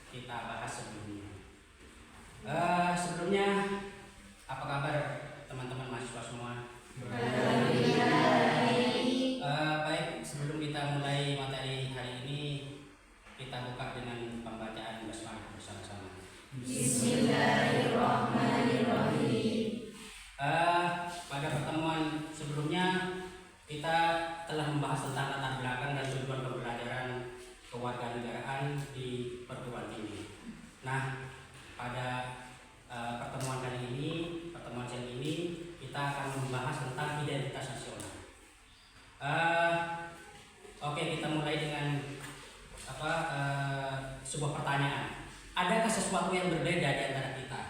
kita bahas sebelumnya. Sebelumnya, apa kabar teman-teman mahasiswa semua? Baik, sebelum kita mulai materi hari ini, kita buka dengan pembacaan basmalah bersama-sama. Bismillahirrahmanirrahim. Pada pertemuan sebelumnya kita telah membahas tentang latar belakang dan tujuan pembelajaran kewarganegaraan di perguruan tinggi. Nah, pada pertemuan siang ini kita akan membahas tentang identitas nasional. Oke, kita mulai dengan sebuah pertanyaan. Adakah sesuatu yang berbeda di antara kita?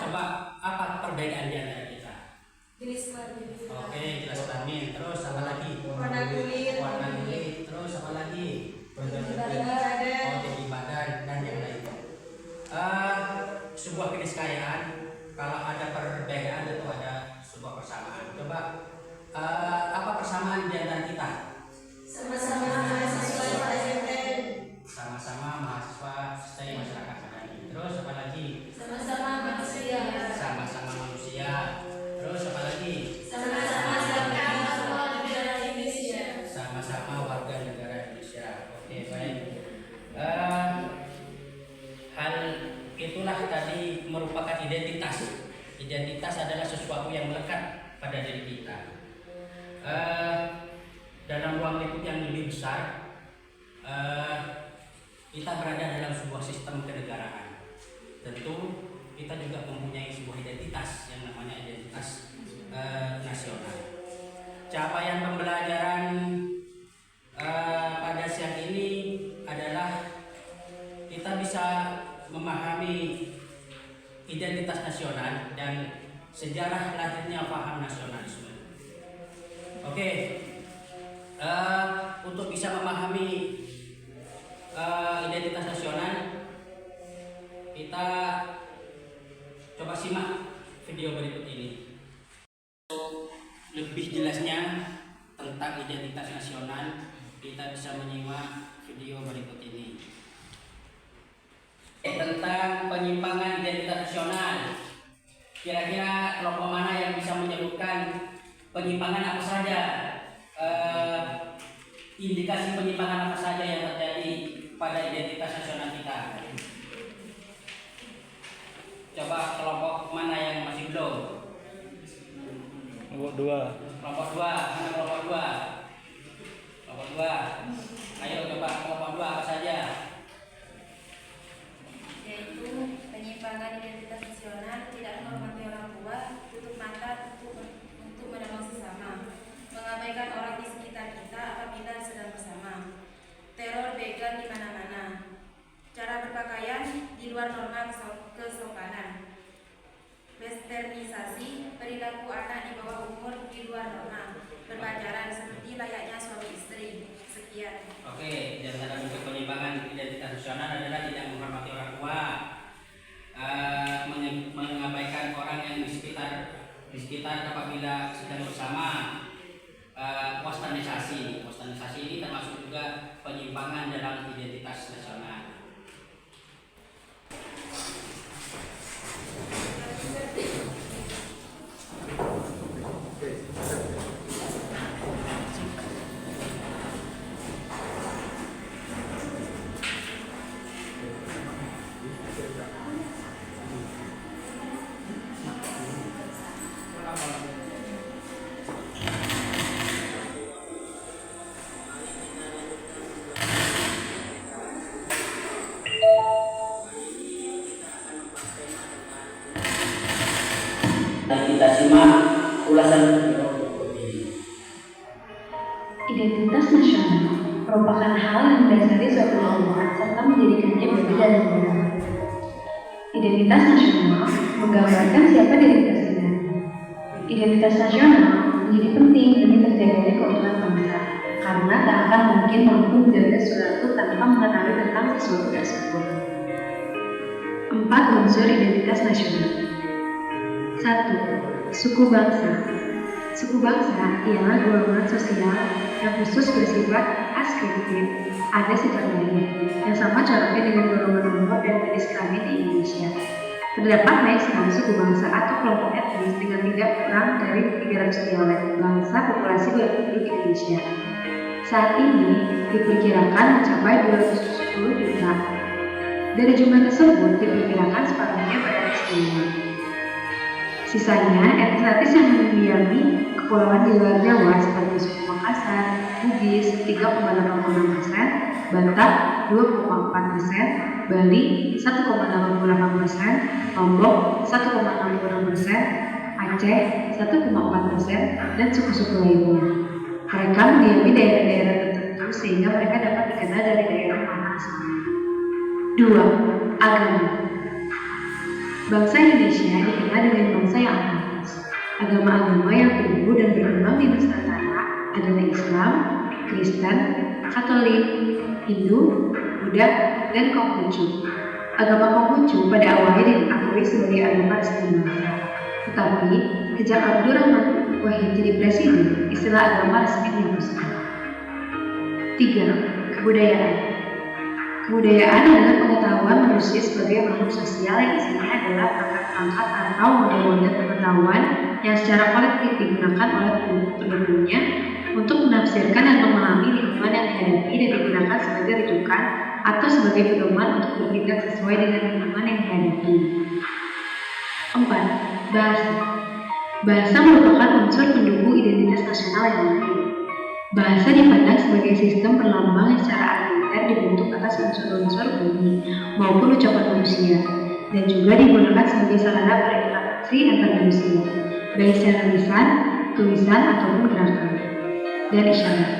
Coba, apa perbedaan di antara kita? Jenis kelamin. Oke, jelas kelamin. Terus apa lagi? Warna kulit. Terus apa lagi? Tinggi badan. Tinggi badan dan yang lainnya. Sebuah keniscayaan kalau ada perbedaan itu ada sebuah persamaan. Coba, apa persamaan di antara kita? Sama-sama mahasiswa STM. Sama-sama mahasiswa STM masyarakat madani. Terus apa lagi? Sama-sama manusia. Sama-sama manusia. Terus apa lagi? Sama-sama warga negara Indonesia. Sama-sama warga negara Indonesia. Oke, baik. Hal itulah tadi merupakan identitas. Identitas adalah sesuatu yang melekat pada diri kita. Dalam ruang lingkup yang lebih besar, kita berada dalam sebuah sistem kenegaraan. Tentu kita juga mempunyai sebuah identitas yang namanya identitas nasional. Capaian pembelajaran pada siang ini adalah kita bisa memahami identitas nasional dan sejarah lahirnya paham nasionalisme. Oke, untuk bisa memahami identitas nasional, kita coba simak video berikut ini. Lebih jelasnya tentang identitas nasional, kita bisa menyimak video berikut ini. Tentang penyimpangan identitas nasional, kira-kira kelompok mana yang bisa menyebutkan penyimpangan apa saja, indikasi penyimpangan apa saja yang terjadi pada identitas nasional kita? Coba kelompok mana yang masih belum? Kelompok 2. Kelompok 2, mana kelompok 2? Kelompok 2. Ayo coba kelompok 2 apa saja? Yaitu penyimpangan identitas nasional, tidak menghormati orang tua, tutup mata untuk menolong sesama, mengabaikan orang di sekitar kita apabila sedang bersama, teror begal di mana-mana, cara berpakaian di luar norma kesopanan, westernisasi, perilaku anak di bawah umur di luar norma, berpacaran seperti layaknya suami istri. Sekian. Oke, di antara bentuk penyimpangan identitas nasional adalah tidak menghormati orang tua, mengabaikan orang yang di sekitar apabila sedang bersama, westernisasi. Westernisasi ini termasuk juga penyimpangan dalam identitas nasional. Kita simak ulasan. Identitas nasional merupakan hal yang mendasari suatu kelompok serta menjadikannya berbeda dan berbeda. Identitas nasional menggambarkan siapa diri kita sendiri. Identitas nasional menjadi penting demi terjaganya keutuhan bangsa, karena tak akan mungkin mampu menjaga suatu tanpa mengetahui tentang sesuatu tersebut. 4 unsur identitas nasional. 1. Suku bangsa. Suku bangsa ialah golongan sosial yang khusus bersifat askritik, ada sejak dahulu, yang sama coraknya dengan golongan nomor dan jenis kelamin di Indonesia. Terdapat banyak sekali suku bangsa atau kelompok etnis dengan tidak kurang dari 300 dialek bangsa populasi penduduk Indonesia. Saat ini diperkirakan mencapai 210 juta. Dari jumlah tersebut diperkirakan separuhnya berada di Sisanya etnis yang mendiami kepulauan di luar Jawa seperti suku Makassar, Bugis 3,86%, Batak 2,4%, Bali 1,88%, Lombok 1,66%, Aceh 1,4%, dan suku-suku lainnya. Mereka mendiami daerah-daerah tertentu sehingga mereka dapat dikenal dari daerah mana asalnya. 2. Agama. Bangsa Indonesia dikenal dengan bangsa yang agamis. Agama-agama yang tumbuh dan berkembang di Nusantara adalah Islam, Kristen, Katolik, Hindu, Buddha, dan Konghucu. Agama Konghucu pada awalnya diakui sebagai agama resmi bangsa. Tetapi, sejak Abdurrahman Wahid jadi presiden, istilah agama resmi dihapuskan. 3. Kebudayaan. Kebudayaan adalah pengetahuan manusia sebagai makhluk sosial yang isinya adalah perangkat-perangkat atau model-model pengetahuan yang secara kolektif digunakan oleh penduduknya untuk menafsirkan dan memahami lingkungan yang dihadapi dan digunakan sebagai rujukan atau sebagai pedoman untuk bertindak sesuai dengan lingkungan yang dihadapi. 4. Bahasa. Bahasa merupakan unsur pendukung identitas nasional yang lain. Bahasa dipandang sebagai sistem perlambang yang secara arbitrter dibentuk atas unsur-unsur bunyi maupun ucapan manusia, dan juga digunakan sebagai sarana berinteraksi antar manusia, baik secara lisan, tulisan, ataupun gerakan, dan isyarat.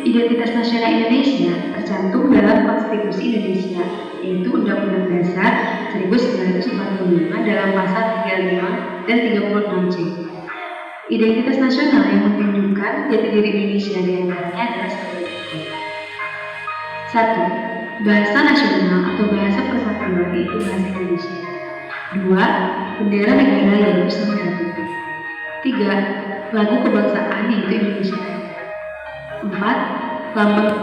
Identitas nasional Indonesia tercantum dalam Konstitusi Indonesia, yaitu Undang-Undang Dasar 1945 dalam pasal 35 dan 36C. Identitas nasional yang menunjukkan jati diri Indonesia diantaranya adalah sebagai berikut. 1. Bahasa nasional atau bahasa persatuan yaitu bahasa Indonesia. 2. Bendera negara yaitu Sang 3. Lagu kebangsaan yaitu Indonesia. 4. Lambang.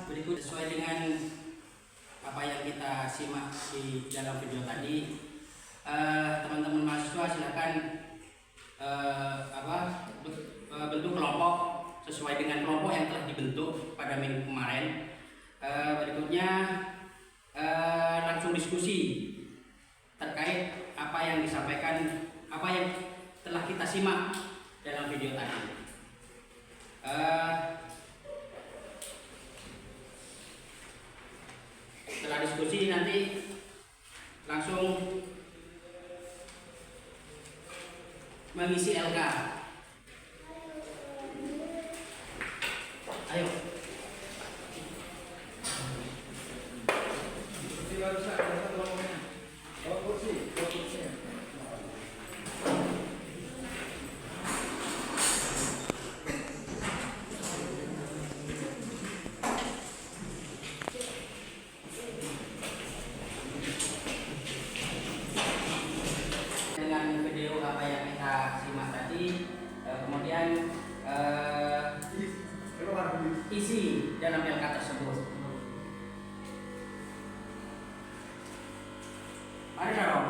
Berikut sesuai dengan apa yang kita simak di dalam video tadi. Teman-teman mahasiswa silakan bentuk kelompok sesuai dengan kelompok yang telah dibentuk pada minggu kemarin. Berikutnya langsung diskusi terkait apa yang disampaikan, apa yang telah kita simak dalam video tadi. Setelah diskusi nanti langsung mengisi LK. Ayo. Dengan video apa yang kita simak tadi, kemudian isi dalam LK tersebut. Mari dong.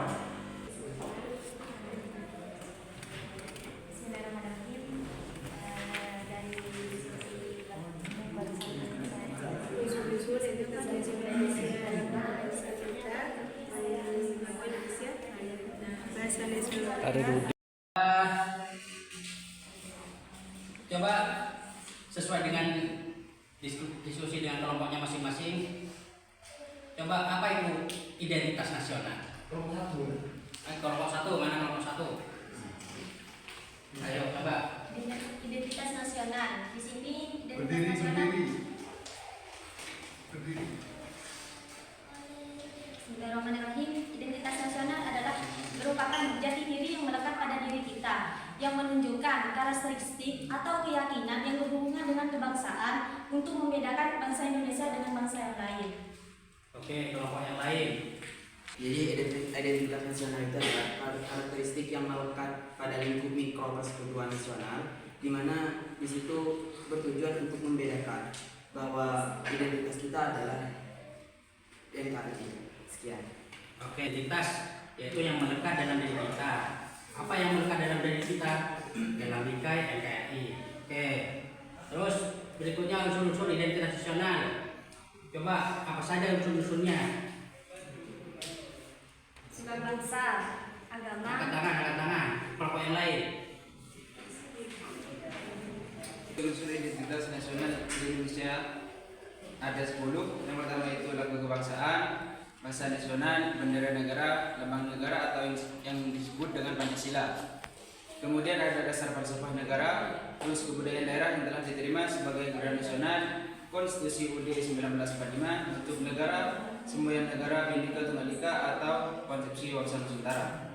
Bismillahirrahmanirrahim. Dari Coba sesuai dengan diskusi dengan kelompoknya masing-masing. Coba apa itu identitas nasional? Kelompok satu, mana kelompok satu? Ayo coba. Identitas nasional. Di sini identitas nasional. Bismillahirrahmanirrahim. Identitas nasional adalah merupakan jati diri yang melekat pada diri kita, yang menunjukkan karakteristik atau keyakinan yang berhubungan dengan kebangsaan untuk membedakan bangsa Indonesia dengan bangsa yang lain. Oke, kelompok yang lain. Jadi identitas nasional itu adalah karakteristik yang melekat pada lingkup mikro persekutuan nasional, di mana di situ bertujuan untuk membedakan bahwa identitas kita adalah NKRI. Sekian. Oke, identitas yaitu yang melekat dalam diri kita. Apa yang melekat dalam diri kita? Dalam bingkai NKRI. Oke. Terus berikutnya unsur-unsur identitas nasional. Coba apa saja unsur-unsurnya? Suku bangsa, agama, Angkat tangan. Kelompok yang lain. Unsur identitas nasional di Indonesia ada 10. Yang pertama itu lagu kebangsaan, bahasa nasional, bendera negara, lambang negara atau yang disebut dengan Pancasila. Kemudian ada dasar falsafah negara, terus kebudayaan daerah yang telah diterima sebagai budaya nasional, Konstitusi UUD 1945, bentuk negara, semboyan negara, Bhinneka Tunggal Ika atau konsepsi wawasan Nusantara.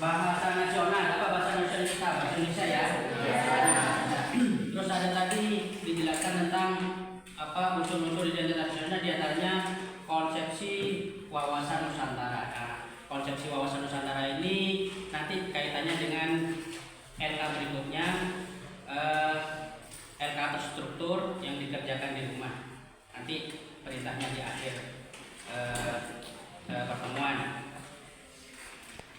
Bahasa nasional, apa bahasa nasional kita? Bahasa Indonesia ya. Terus ada tadi dijelaskan tentang apa unsur-unsur identitas nasional, diantaranya konsepsi wawasan Nusantara. Nah, konsepsi wawasan Nusantara ini nanti kaitannya dengan LK berikutnya, LK terstruktur yang dikerjakan di rumah. Nanti perintahnya di akhir pertemuan.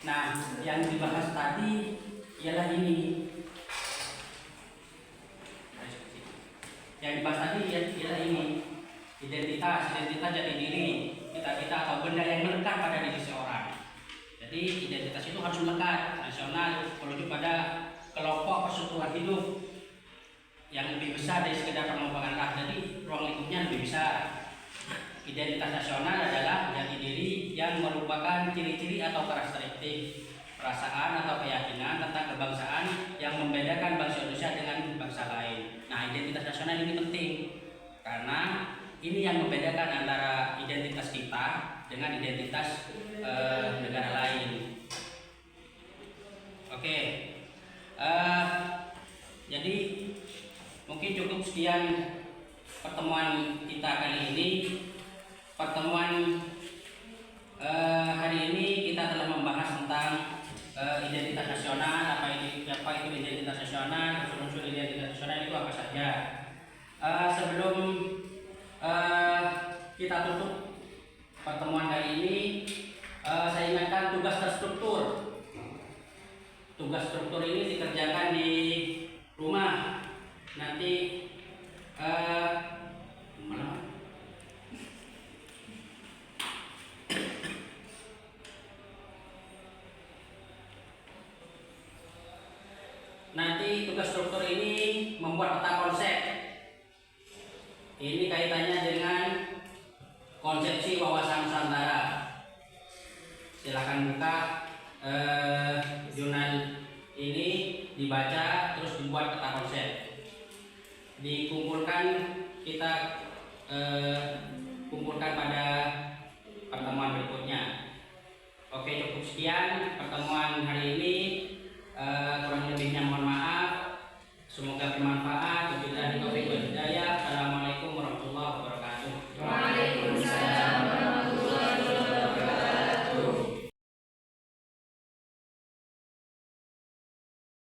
Nah, yang dibahas tadi ialah ini. Yang dibahas tadi ialah ini. Identitas jati diri kita atau benda yang melekat pada diri seorang. Jadi identitas itu harus melekat, nasional, merujuk pada kelompok persatuan hidup yang lebih besar dari sekedar pengelompokan ras. Jadi ruang lingkupnya lebih besar. Identitas nasional adalah jati diri yang merupakan ciri-ciri atau karakteristik perasaan atau keyakinan tentang kebangsaan yang membedakan bangsa Indonesia dengan bangsa lain. Nah, identitas nasional ini penting karena ini yang membedakan antara identitas kita dengan identitas negara lain. Oke, jadi mungkin cukup sekian pertemuan kita kali ini. Pertemuan hari ini kita telah membahas tentang identitas nasional, apa itu identitas nasional, unsur-unsur identitas nasional itu apa saja. Sebelum kita tutup pertemuan kali ini, saya ingatkan tugas terstruktur. Tugas struktur ini dikerjakan di rumah. Nanti mana? Nanti tugas struktur ini membuat peta konsep. Ini kaitannya dengan konsepsi wawasan Nusantara. Silakan buka jurnal ini, dibaca, terus dibuat peta konsep. Dikumpulkan, kita kumpulkan pada